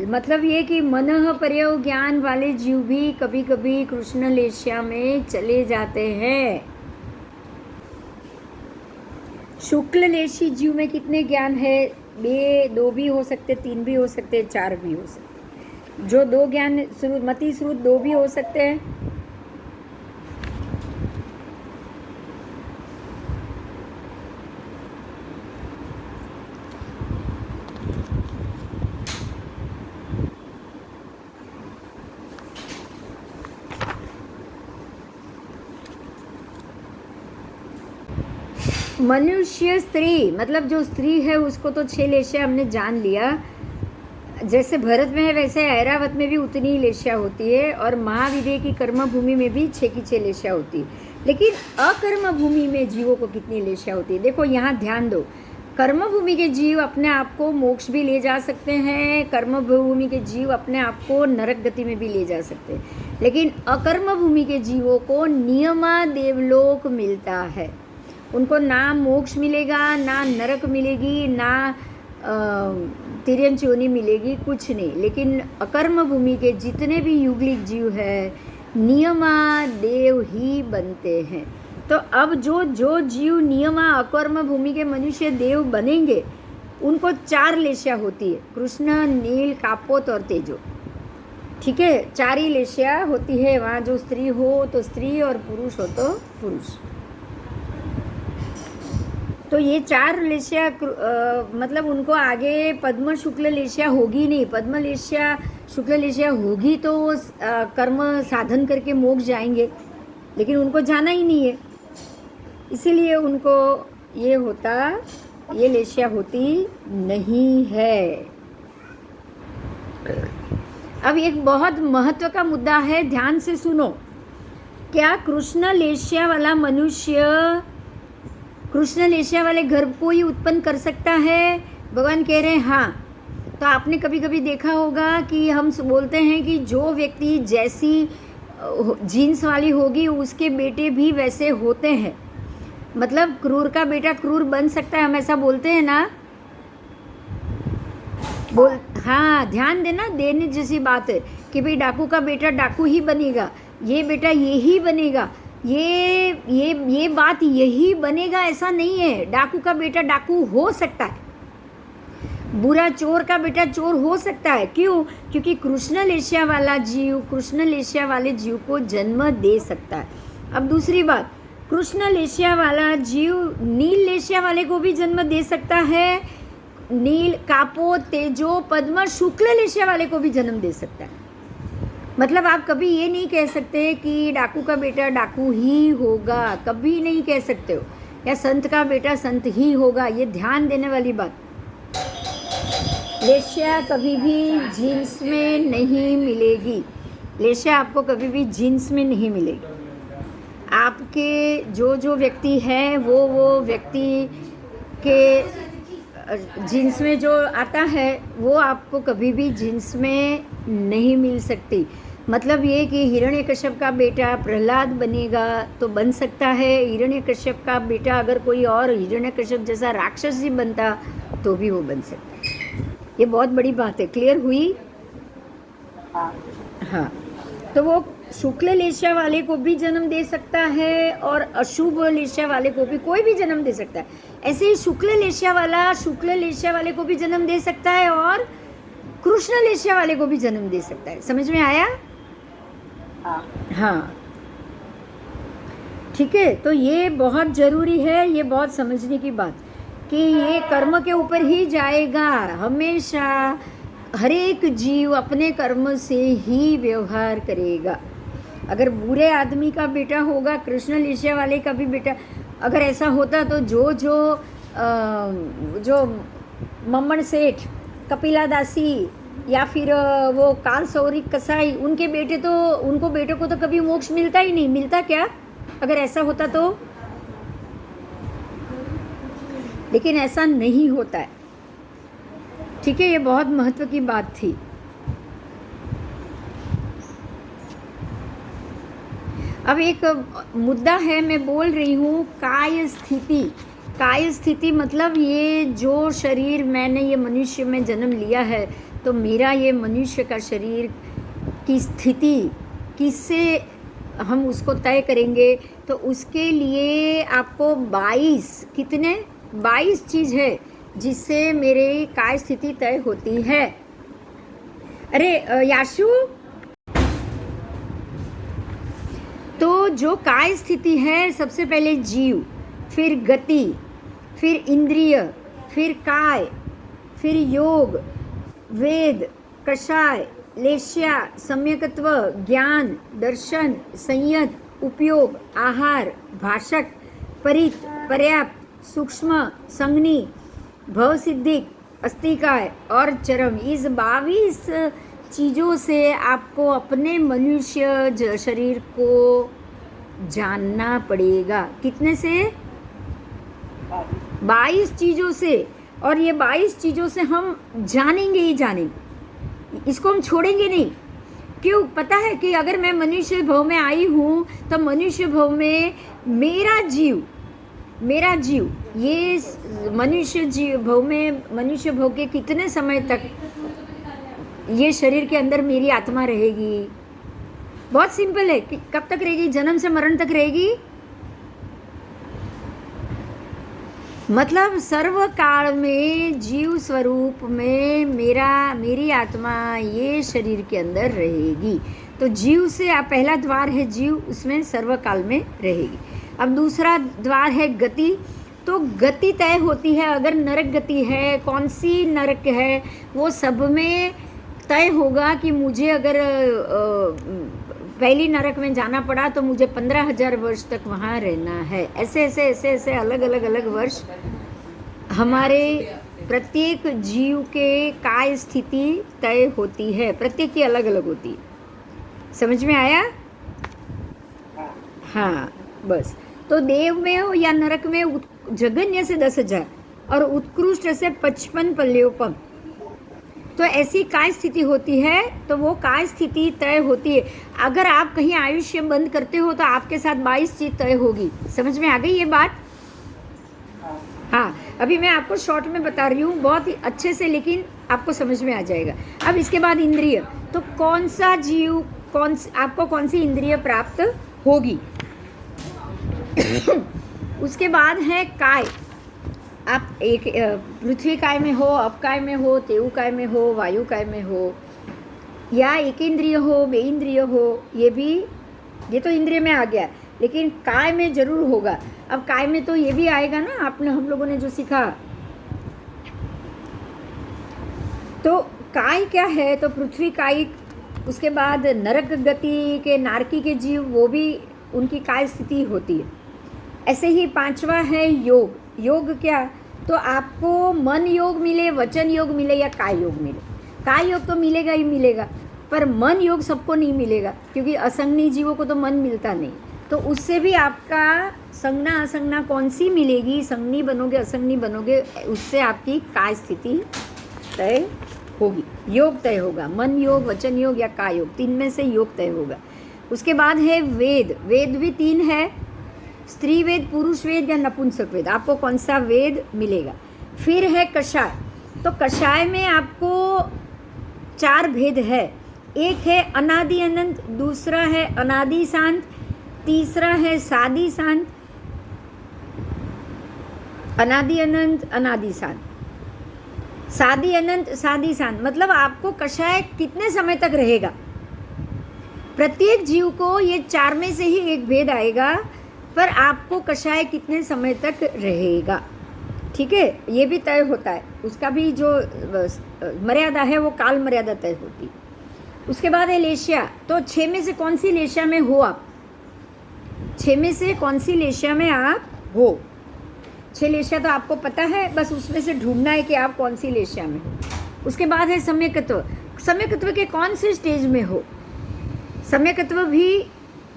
मतलब ये कि मन प्रयोग ज्ञान वाले जीव भी कभी कभी कृष्ण लेशिया में चले जाते हैं। शुक्ल लेशी जीव में कितने ज्ञान है? 2 भी हो सकते, 3 भी हो सकते, 4 भी हो सकते। जो 2 ज्ञान मति श्रुत 2 भी हो सकते हैं। मनुष्य स्त्री, मतलब जो स्त्री है उसको तो 6 लेशिया हमने जान लिया। जैसे भरत में है वैसे ऐरावत में भी उतनी ही लेशिया होती है और महाविदेह की कर्म भूमि में भी 6 की 6 लेशिया होती है। लेकिन अकर्म भूमि में जीवों को कितनी लेशिया होती है? देखो यहाँ ध्यान दो। कर्म भूमि के जीव अपने आप को मोक्ष भी ले जा सकते हैं, कर्म भूमि के जीव अपने आप को नरक गति में भी ले जा सकते हैं, लेकिन अकर्म भूमि के जीवों को नियमा देवलोक मिलता है। उनको ना मोक्ष मिलेगा, ना नरक मिलेगी, ना तिर्यंच योनि मिलेगी, कुछ नहीं। लेकिन अकर्म भूमि के जितने भी युगलिक जीव है नियमा देव ही बनते हैं। तो अब जो जो जीव नियमा अकर्म भूमि के मनुष्य देव बनेंगे उनको 4 लेशिया होती है, कृष्ण, नील, कापोत और तेजो। ठीक है, 4 ही लेशिया होती है। वहाँ जो स्त्री हो तो स्त्री और पुरुष हो तो पुरुष। तो ये 4 लेशिया मतलब उनको आगे पद्म शुक्ल लेशिया होगी नहीं। पद्म लेशिया शुक्ल लेशिया होगी तो वो कर्म साधन करके मोक्ष जाएंगे, लेकिन उनको जाना ही नहीं है, इसीलिए उनको ये लेशिया होती नहीं है। अब एक बहुत महत्व का मुद्दा है, ध्यान से सुनो। क्या कृष्ण लेशिया वाला मनुष्य कृष्ण लेशिया वाले घर को ही उत्पन्न कर सकता है? भगवान कह रहे हैं हाँ। तो आपने कभी कभी देखा होगा कि हम बोलते हैं कि जो व्यक्ति जैसी जीन्स वाली होगी उसके बेटे भी वैसे होते हैं। मतलब क्रूर का बेटा क्रूर बन सकता है, हम ऐसा बोलते हैं ना। हाँ, ध्यान देना, देने जैसी बात है कि भाई डाकू का बेटा डाकू ही बनेगा, ये बेटा ये ही बनेगा, ये बात यही बनेगा ऐसा नहीं है। डाकू का बेटा डाकू हो सकता है, बुरा चोर का बेटा चोर हो सकता है। क्यों? क्योंकि कृष्ण लेशिया वाला जीव कृष्ण लेशिया वाले जीव को जन्म दे सकता है। अब दूसरी बात, कृष्ण लेशिया वाला जीव नील लेशिया वाले को भी जन्म दे सकता है, नील, कापो, तेजो, पद्म, शुक्ल लेशिया वाले को भी जन्म दे सकता है। मतलब आप कभी ये नहीं कह सकते कि डाकू का बेटा डाकू ही होगा, कभी नहीं कह सकते हो, या संत का बेटा संत ही होगा। ये ध्यान देने वाली बात। लेशिया कभी भी जीन्स में नहीं मिलेगी, लेशिया आपको कभी भी जीन्स में नहीं मिलेगी। आपके जो व्यक्ति है वो व्यक्ति के जीन्स में जो आता है वो आपको कभी भी जीन्स में नहीं मिल सकती। मतलब ये कि हिरण्यकश्यप का बेटा प्रहलाद बनेगा तो बन सकता है, हिरण्यकश्यप का बेटा अगर कोई और हिरण्यकश्यप जैसा राक्षस ही बनता तो भी वो बन सकता है। ये बहुत बड़ी बात है, क्लियर हुई? हाँ, तो वो शुक्ल लेशिया वाले को भी जन्म दे सकता है और अशुभ लेशिया वाले को भी कोई भी जन्म दे सकता है। ऐसे ही शुक्ल लेशिया वाले को भी जन्म दे सकता है और कृष्ण लेशिया वाले को भी जन्म दे सकता है। समझ में आया? हाँ, ठीक है। तो ये बहुत ज़रूरी है, ये बहुत समझने की बात कि ये कर्म के ऊपर ही जाएगा हमेशा। हर एक जीव अपने कर्म से ही व्यवहार करेगा। अगर बुरे आदमी का बेटा होगा, कृष्ण लेशिया वाले का भी बेटा अगर ऐसा होता तो जो मम्मण सेठ, कपिला दासी या फिर वो काल सौरिक कसाई, उनको बेटे को तो कभी मोक्ष मिलता ही नहीं। मिलता क्या अगर ऐसा होता तो? लेकिन ऐसा नहीं होता है। ठीक है, ये बहुत महत्व की बात थी। अब एक मुद्दा है, मैं बोल रही हूँ काय स्थिति। काय स्थिति मतलब ये जो शरीर मैंने ये मनुष्य में जन्म लिया है, तो मेरा ये मनुष्य का शरीर की स्थिति किससे हम उसको तय करेंगे। तो उसके लिए आपको 22 चीज़ है जिससे मेरी काय स्थिति तय होती है। अरे याशु, तो जो काय स्थिति है, सबसे पहले जीव, फिर गति, फिर इंद्रिय, फिर काय, फिर योग, वेद, कषाय, लेश्या, सम्यकत्व, ज्ञान, दर्शन, संयत, उपयोग, आहार, भाषक, परित, पर्याप्त, सूक्ष्म, संज्ञी, भवसिद्धिक, अस्तिकाय और चरम। इस 22 चीज़ों से आपको अपने मनुष्य शरीर को जानना पड़ेगा। कितने से? 22 चीज़ों से, और ये 22 चीज़ों से हम जानेंगे ही जानेंगे, इसको हम छोड़ेंगे नहीं। क्यों? पता है कि अगर मैं मनुष्य भव में आई हूँ तो मनुष्य भव में मेरा जीव ये मनुष्य भव में, मनुष्य भव के कितने समय तक ये शरीर के अंदर मेरी आत्मा रहेगी? बहुत सिंपल है कि कब तक रहेगी? जन्म से मरण तक रहेगी। मतलब सर्व काल में जीव स्वरूप में मेरी आत्मा ये शरीर के अंदर रहेगी। तो जीव से आप, पहला द्वार है जीव, उसमें सर्व काल में रहेगी। अब दूसरा द्वार है गति। तो गति तय होती है, अगर नरक गति है, कौन सी नरक है, वो सब में तय होगा कि मुझे अगर पहली नरक में जाना पड़ा तो मुझे 15,000 वर्ष तक वहाँ रहना है। ऐसे ऐसे ऐसे ऐसे अलग वर्ष हमारे प्रत्येक जीव के काय स्थिति तय होती है, प्रत्येक की अलग अलग होती है। समझ में आया? हाँ, बस। तो देव में हो या नरक में, जगन्य से 10,000 और उत्कृष्ट से 55 पल्योपम। तो ऐसी काय स्थिति होती है, तो वो काय स्थिति तय होती है। अगर आप कहीं आयुष्य बंद करते हो तो आपके साथ 22 चीज तय होगी। समझ में आ गई ये बात? हाँ, अभी मैं आपको शॉर्ट में बता रही हूँ बहुत ही अच्छे से, लेकिन आपको समझ में आ जाएगा। अब इसके बाद इंद्रिय, तो कौन सा जीव, आपको कौन सी इंद्रिय प्राप्त होगी। उसके बाद है काय। आप एक पृथ्वी काय में हो, अप काय में हो, तेऊ काय में हो, वायु काय में हो, या एक इंद्रिय हो, बे इंद्रिय हो, ये तो इंद्रिय में आ गया, लेकिन काय में जरूर होगा। अब काय में तो ये भी आएगा ना, आपने, हम लोगों ने जो सीखा। तो काय क्या है? तो पृथ्वी काय, उसके बाद नरक गति के नारकी के जीव, वो भी उनकी काय स्थिति होती है। ऐसे ही 5वां है योग। योग क्या? तो आपको मन योग मिले, वचन योग मिले या काय योग मिले। काय योग तो मिलेगा ही मिलेगा, पर मन योग सबको नहीं मिलेगा, क्योंकि असंगनी जीवों को तो मन मिलता नहीं। तो उससे भी आपका संज्ञा असंज्ञा कौन सी मिलेगी, संगनी बनोगे असंगनी बनोगे, उससे आपकी काय स्थिति तय होगी, योग तय होगा। मन योग, वचन योग या काय योग, 3 में से योग तय होगा। उसके बाद है वेद। वेद भी 3 है, स्त्री वेद, पुरुष वेद या नपुंसक वेद। आपको कौन सा वेद मिलेगा। फिर है कषाय। तो कषाय में आपको 4 भेद है। एक है अनादि अनंत, दूसरा है अनादि शांत, तीसरा है सादि शांत, अनादि अनंत, अनादि शांत, सादि अनंत, सादि शांत। मतलब आपको कषाय कितने समय तक रहेगा। प्रत्येक जीव को ये 4 में से ही एक भेद आएगा, पर आपको कषाय कितने समय तक रहेगा। ठीक है, ये भी तय होता है। उसका भी जो मर्यादा है वो काल मर्यादा तय होती। उसके बाद है लेशिया। तो 6 में से कौन सी लेशिया में हो आप। 6 में से कौन सी लेशिया में आप हो। 6 लेशिया तो आपको पता है, बस उसमें से ढूंढना है कि आप कौन सी लेशिया में हो। उसके बाद है सम्यकत्व। सम्यकत्व के कौन से स्टेज में हो। सम्यकत्व भी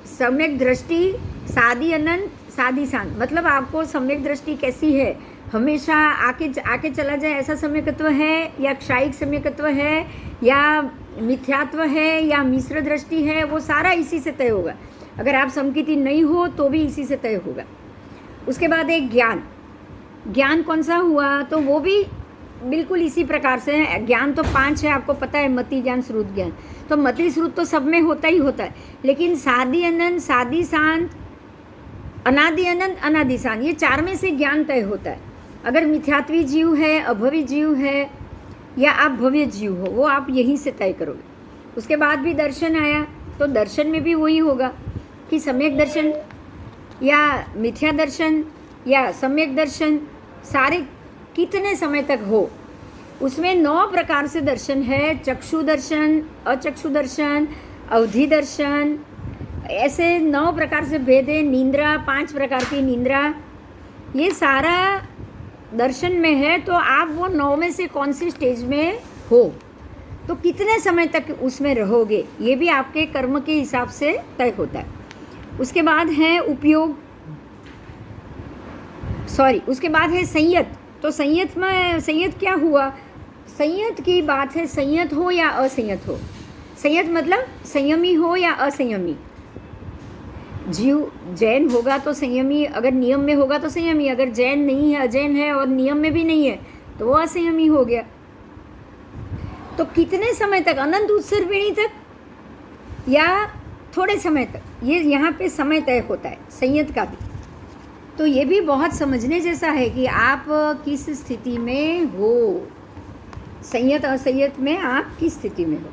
सम्यक दृष्टि, सादी अनंत, सादी शांत। मतलब आपको सम्यक दृष्टि कैसी है, हमेशा आके चला जाए ऐसा सम्यकत्व है, या क्षायिक सम्यकत्व है, या मिथ्यात्व है, या मिश्र दृष्टि है, वो सारा इसी से तय होगा। अगर आप समकिति नहीं हो तो भी इसी से तय होगा। उसके बाद एक ज्ञान। ज्ञान कौन सा हुआ, तो वो भी बिल्कुल इसी प्रकार से है। ज्ञान तो 5 है, आपको पता है, मति ज्ञान, श्रुत ज्ञान। तो मति श्रुत तो सब में होता ही होता है, लेकिन सादी अनंत, सादी शांत, अनादि अनंत, अनादि शांत, ये 4 में से ज्ञान तय होता है। अगर मिथ्यात्वी जीव है, अभवी जीव है, या आप भव्य जीव हो, वो आप यहीं से तय करोगे। उसके बाद भी दर्शन आया। तो दर्शन में भी वही होगा कि सम्यक दर्शन या मिथ्या दर्शन या सम्यक दर्शन, सारे कितने समय तक हो। उसमें 9 प्रकार से दर्शन है। चक्षु दर्शन, अचक्षु दर्शन, अवधि दर्शन, ऐसे 9 प्रकार से भेद है। निंद्रा, 5 प्रकार की निंद्रा, ये सारा दर्शन में है। तो आप वो 9 में से कौन सी स्टेज में हो, तो कितने समय तक उसमें रहोगे, ये भी आपके कर्म के हिसाब से तय होता है। उसके बाद है उपयोग। सॉरी, उसके बाद है संयत। तो संयत में संयत क्या हुआ? संयत की बात है, संयत हो या असंयत हो। संयत मतलब संयमी हो या असंयमी। जीव जैन होगा तो संयमी, अगर नियम में होगा तो संयमी, अगर जैन नहीं है, अजैन है और नियम में भी नहीं है तो वो असंयमी हो गया। तो कितने समय तक? अनंत उत्सर्पिणी तक या थोड़े समय तक? ये यहाँ पे समय तय होता है संयत का भी। तो ये भी बहुत समझने जैसा है कि आप किस स्थिति में हो, संयत असंयत में आप किस स्थिति में हो।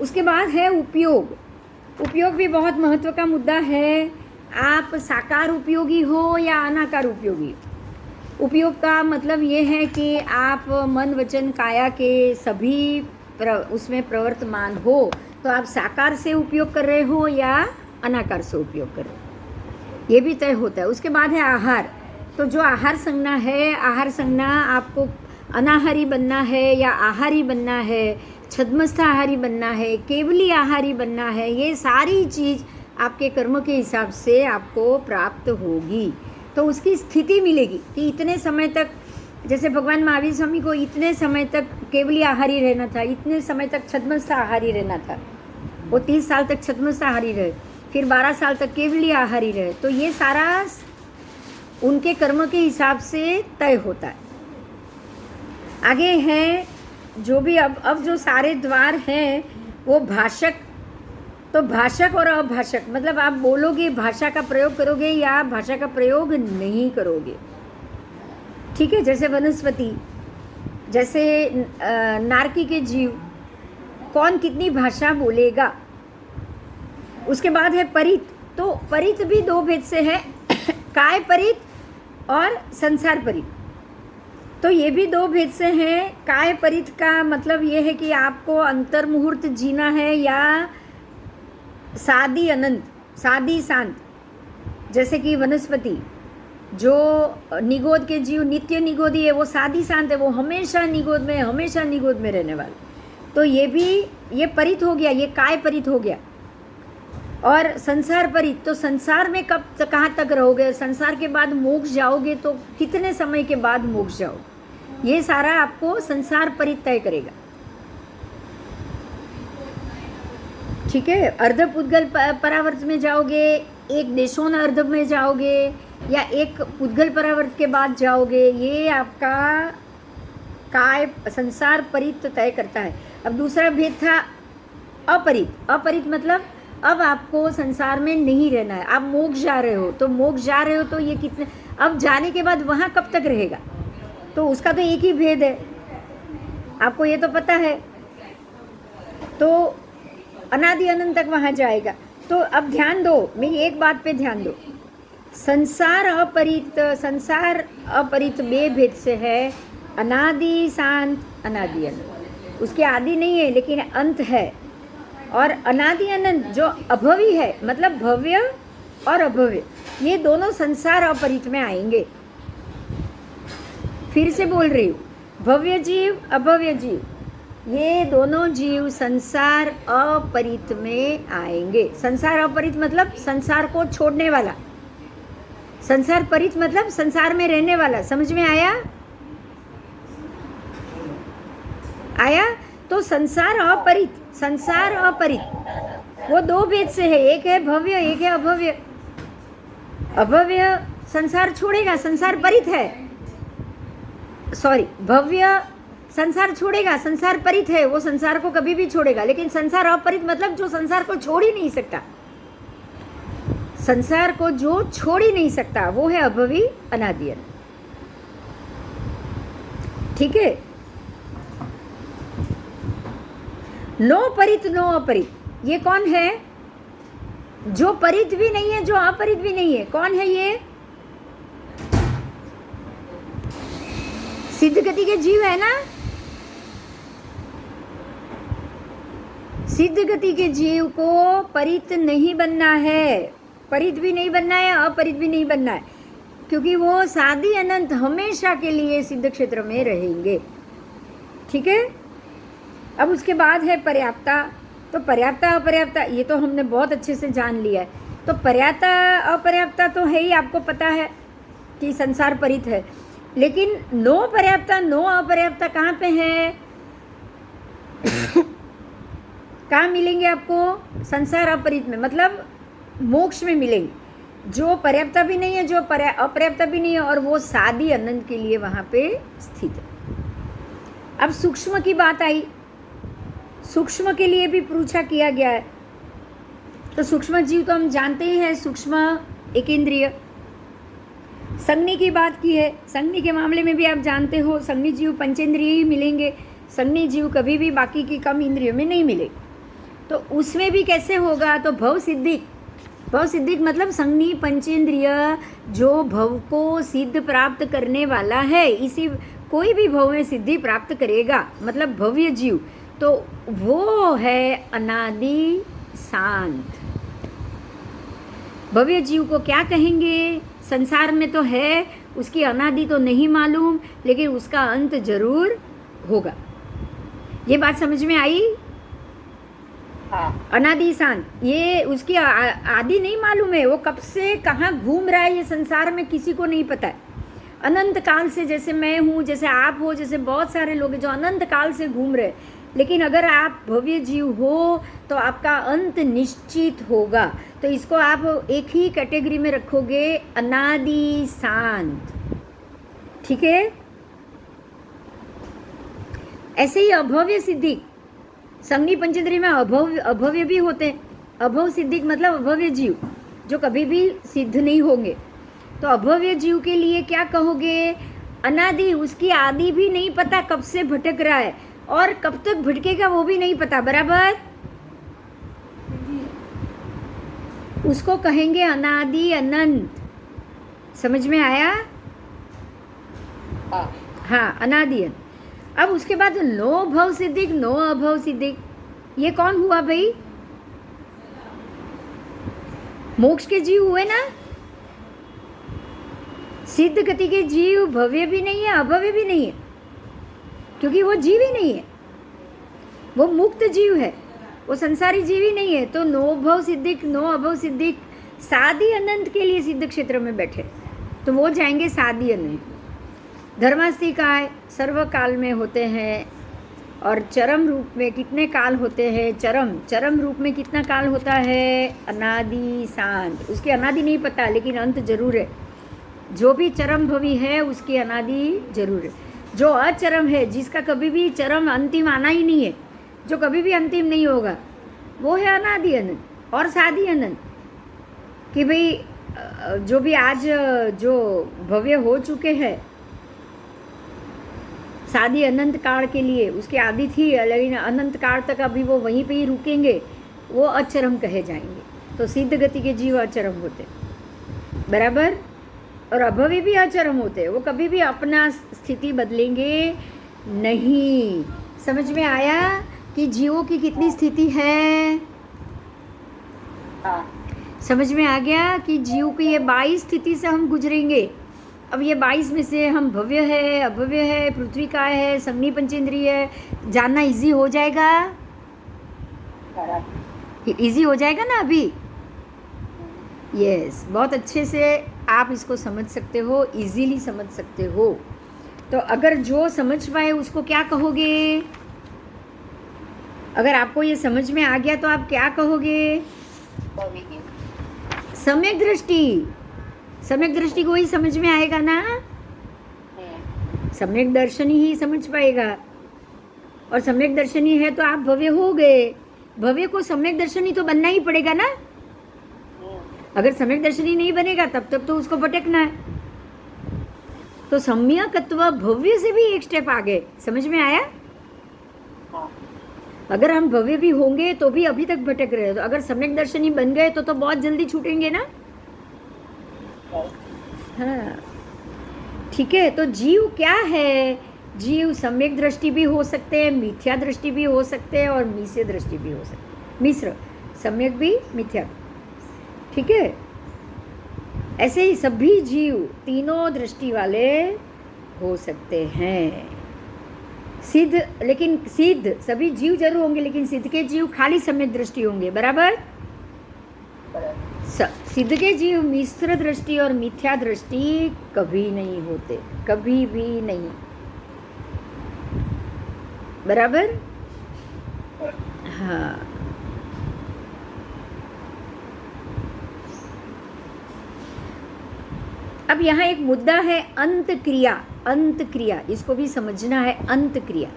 उसके बाद है उपयोग। उपयोग भी बहुत महत्व का मुद्दा है। आप साकार उपयोगी हो या अनाकार उपयोगी। उपयोग का मतलब ये है कि आप मन वचन काया के सभी उसमें प्रवर्तमान हो, तो आप साकार से उपयोग कर रहे हो या अनाकार से उपयोग कर रहे हो, ये भी तय होता है। उसके बाद है आहार। तो जो आहार संज्ञा है, आहार संज्ञा आपको अनाहारी बनना है या आहारी बनना है, छद्मस्थ आहारी बनना है, केवली आहारी बनना है, ये सारी चीज़ आपके कर्म के हिसाब से आपको प्राप्त होगी। तो उसकी स्थिति मिलेगी कि इतने समय तक, जैसे भगवान महावीर स्वामी को इतने समय तक केवली आहारी रहना था, इतने समय तक छद्मस्थ आहारी रहना था। वो 30 साल तक छद्मस्थ आहारी रहे, फिर 12 साल तक केवली आहारी रहे। तो ये सारा उनके कर्म के हिसाब से तय होता है। आगे है जो भी अब जो सारे द्वार हैं वो भाषक। तो भाषक और अभाषक मतलब आप बोलोगे, भाषा का प्रयोग करोगे या भाषा का प्रयोग नहीं करोगे। ठीक है, जैसे वनस्पति, जैसे नारकी के जीव, कौन कितनी भाषा बोलेगा। उसके बाद है परित। तो परित भी दो भेद से है, काय परित और संसार परित। तो ये भी दो भेद से हैं। काय परित का मतलब ये है कि आपको अंतर्मुहूर्त जीना है या सादी अनंत, सादी शांत। जैसे कि वनस्पति, जो निगोद के जीव नित्य निगोदी है, वो सादी शांत है, वो हमेशा निगोद में, हमेशा निगोद में रहने वाले। तो ये भी, ये परित हो गया, ये काय परित हो गया। और संसार परित, तो संसार में कब तक, कहाँ तक रहोगे, संसार के बाद मोक्ष जाओगे तो कितने समय के बाद मोक्ष जाओ, ये सारा आपको संसार परित तय करेगा। ठीक है, अर्ध पुद्गल परावर्त में जाओगे, एक देशों अर्ध में जाओगे या एक पुद्गल परावर्त के बाद जाओगे, ये आपका काय संसार परित तय करता है। अब दूसरा भेद था अपरित। अपरित मतलब अब आपको संसार में नहीं रहना है, आप मोक्ष जा रहे हो। तो मोक्ष जा रहे हो तो ये कितने, अब जाने के बाद वहाँ कब तक रहेगा, तो उसका तो एक ही भेद है, आपको ये तो पता है। तो अनादि अनंत तक वहाँ जाएगा। तो अब ध्यान दो, मेरी एक बात पे ध्यान दो। संसार अपरित बे भेद से है, अनादि शांत, अनादि अनंत। उसके आदि नहीं है लेकिन अंत है। और अनादि अनंत जो अभवी है, मतलब भव्य और अभव्य, ये दोनों संसार अपरित में आएंगे। फिर से बोल रही हूँ, भव्य जीव, अभव्य जीव, ये दोनों जीव संसार अपरित में आएंगे। संसार अपरित मतलब संसार को छोड़ने वाला, संसार परित मतलब संसार में रहने वाला। समझ में आया? आया? तो संसार अपरित, संसार अपरित वो दो भेद से है, एक है भव्य, एक है अभव्य। अभव्य संसार छोड़ेगा, संसार परित है, सॉरी, भव्य संसार छोड़ेगा, संसार परित है, वो संसार को कभी भी छोड़ेगा। लेकिन संसार अपरित मतलब जो संसार को छोड़ ही नहीं सकता, संसार को जो छोड़ ही नहीं सकता, वो है अभवी अनादि अनंत। ठीक है, नो परित नो अपरित, ये कौन है? जो परित भी नहीं है, जो अपरित भी नहीं है। कौन है ये? सिद्ध गति के जीव है ना। सिद्ध गति के जीव को परित नहीं बनना है, परित भी नहीं बनना है, अपरित भी नहीं बनना है, क्योंकि वो सादी अनंत हमेशा के लिए सिद्ध क्षेत्र में रहेंगे। ठीक है, अब उसके बाद है पर्याप्ता। तो पर्याप्ता अपर्याप्ता ये तो हमने बहुत अच्छे से जान लिया है। तो पर्याप्ता अपर्याप्ता तो है ही, आपको पता है। कि संसार परित है, लेकिन नो पर्याप्ता नो अपर्याप्ता कहाँ पे है? कहाँ मिलेंगे आपको? संसार अपरित में, मतलब मोक्ष में मिलेंगे, जो पर्याप्ता भी नहीं है, जो अपर्याप्ता भी नहीं है, और वो सादी अनंत के लिए वहाँ पे स्थित है। अब सूक्ष्म की बात आई, सूक्ष्म के लिए भी पूछा किया गया है। तो सूक्ष्म जीव तो हम जानते ही हैं, सूक्ष्म एकेंद्रिय। संज्ञी की बात की है, संज्ञी के मामले में भी आप जानते हो, संज्ञी जीव पंचेंद्रिय ही मिलेंगे, संज्ञी जीव कभी भी बाकी की कम इंद्रियों में नहीं मिले। तो उसमें भी कैसे होगा? तो भव सिद्धिक, भव सिद्धिक मतलब संज्ञी पंचेंद्रिय जो भव को सिद्ध प्राप्त करने वाला है, इसी कोई भी भव में सिद्धि प्राप्त करेगा, मतलब भव्य जीव, तो वो है अनादि शांत। भव्य जीव को क्या कहेंगे? संसार में तो है, उसकी अनादि तो नहीं मालूम, लेकिन उसका अंत जरूर होगा। ये बात समझ में आई?
हाँ।
अनादि शांत, ये उसकी आदि नहीं मालूम है, वो कब से कहाँ घूम रहा है ये संसार में किसी को नहीं पता है। अनंत काल से, जैसे मैं हूँ, जैसे आप हो, जैसे बहुत सारे लोग हैं जो अनंत काल से घूम रहे, लेकिन अगर आप भव्य जीव हो तो आपका अंत निश्चित होगा। तो इसको आप एक ही कैटेगरी में रखोगे, अनादि शांत, ठीक है? ऐसे ही अभव्य सिद्धिक, संज्ञी पंचेंद्रिय में अभव्य भी होते हैं। अभव सिद्धिक मतलब अभव्य जीव जो कभी भी सिद्ध नहीं होंगे। तो अभव्य जीव के लिए क्या कहोगे? अनादि, उसकी आदि भी नहीं पता कब से भटक रहा है, और कब तक भटकेगा वो भी नहीं पता, बराबर? उसको कहेंगे अनादि अनंत। समझ में आया? हाँ, अनादि अनंत। अब उसके बाद नो भव सिद्धिक नो अभव सिद्धिक, ये कौन हुआ भाई? मोक्ष के जीव हुए ना। सिद्ध गति के जीव भव्य भी नहीं है, अभव्य भी नहीं है, क्योंकि वो जीव ही नहीं है, वो मुक्त जीव है, वो संसारी जीव ही नहीं है। तो नो भव सिद्धिक नो अभव सिद्धिक, सादी अनंत के लिए सिद्ध क्षेत्र में बैठे, तो वो जाएंगे सादी अनंत। धर्मास्तिकाय सर्वकाल में होते हैं, और चरम रूप में कितने काल होते हैं? चरम रूप में कितना काल होता है? अनादि शांत। उसकी अनादि नहीं पता, लेकिन अंत जरूर है। जो भी चरम भवी है उसकी अनादि जरूर है। जो अचरम है, जिसका कभी भी चरम अंतिम आना ही नहीं है, जो कभी भी अंतिम नहीं होगा, वो है अनादि अनंत और सादी अनंत। कि भाई जो भी आज जो भव्य हो चुके हैं सादी अनंत काल के लिए, उसकी आदि थी, लेकिन अनंत काल तक अभी वो वहीं पे ही रुकेंगे, वो अचरम कहे जाएंगे। तो सिद्ध गति के जीव अचरम होते, बराबर? और अभवी भी अचरम होते, वो कभी भी अपना स्थिति बदलेंगे नहीं। समझ में आया कि जीवों की कितनी स्थिति है? समझ में आ गया कि जीव की ये 22 स्थिति से हम गुजरेंगे। अब ये 22 में से हम भव्य है, अभव्य है, पृथ्वी काय है, संज्ञी पंचेंद्रिय है, जानना इजी हो जाएगा। इजी हो जाएगा ना अभी? यस, बहुत अच्छे से आप इसको समझ सकते हो, इजीली समझ सकते हो। तो अगर जो समझ पाए उसको क्या कहोगे? अगर आपको ये समझ में आ गया तो आप क्या कहोगे? सम्यक दृष्टि। सम्यक दृष्टि को ही समझ में आएगा ना, सम्यक दर्शनी ही समझ पाएगा। और सम्यक दर्शनी है तो आप भव्य हो गए। भव्य को सम्यक दर्शनी तो बनना ही पड़ेगा ना। अगर सम्यक दर्शनी नहीं बनेगा तब तक तो उसको भटकना है। तो सम्यकत्व भव्य से भी एक स्टेप आगे। समझ में आया? अगर हम भव्य भी होंगे तो भी अभी तक भटक रहे हैं, तो अगर सम्यक दर्शनी बन गए तो बहुत जल्दी छूटेंगे ना। हाँ, ठीक है। तो जीव क्या है? जीव सम्यक दृष्टि भी हो सकते हैं, मिथ्या दृष्टि भी हो सकते हैं, और मिश्र दृष्टि भी हो सकते हैं। मिश्र, सम्यक भी, मिथ्या, ठीक है। ऐसे ही सभी जीव तीनों दृष्टि वाले हो सकते हैं। सिद्ध, लेकिन सिद्ध सभी जीव जरूर होंगे, लेकिन सिद्ध के जीव खाली सम्यक दृष्टि होंगे, बराबर? सिद्ध के जीव मिश्र दृष्टि और मिथ्या दृष्टि कभी नहीं होते, कभी भी नहीं। बराबर? हाँ। अब यहाँ एक मुद्दा है अंत क्रिया। अंत क्रिया, इसको भी समझना है। अंत क्रिया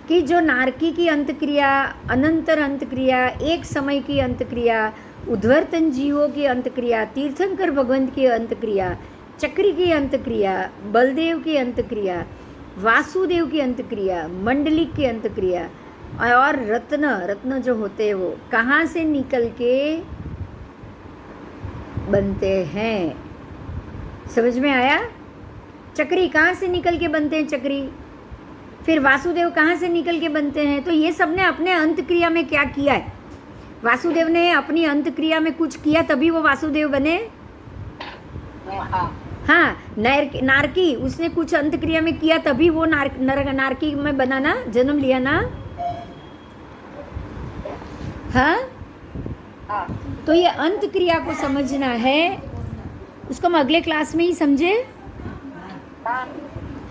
कि जो नारकी की अंत क्रिया, अनंतर अंत क्रिया, एक समय की अंत क्रिया, उद्वर्तन जीवों की अंत क्रिया, तीर्थंकर भगवंत की अंत क्रिया, चक्री की अंत क्रिया, बलदेव की अंत क्रिया, वासुदेव की अंत क्रिया, मंडलिक की अंत क्रिया, और रत्न जो होते हैं वो कहाँ से निकल के बनते हैं? समझ में आया? चक्री कहाँ से निकल के बनते हैं? चक्री। फिर वासुदेव कहाँ से निकल के बनते हैं? तो ये सब ने अपने अंत क्रिया में क्या किया है? वासुदेव ने अपनी अंत क्रिया में कुछ किया तभी वो वासुदेव बने। हाँ, नारकी उसने कुछ अंत क्रिया में किया तभी वो नारकी में बना ना, जन्म लिया ना। हाँ, तो ये अंत क्रिया को समझना है, उसको हम अगले क्लास में ही समझे।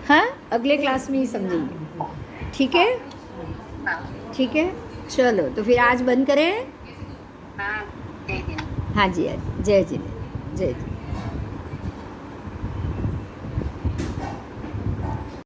हाँ, अगले क्लास में ही समझेंगे। ठीक है? ठीक है, चलो तो फिर आज बंद करें। हाँ जी, जय जी, जय जी।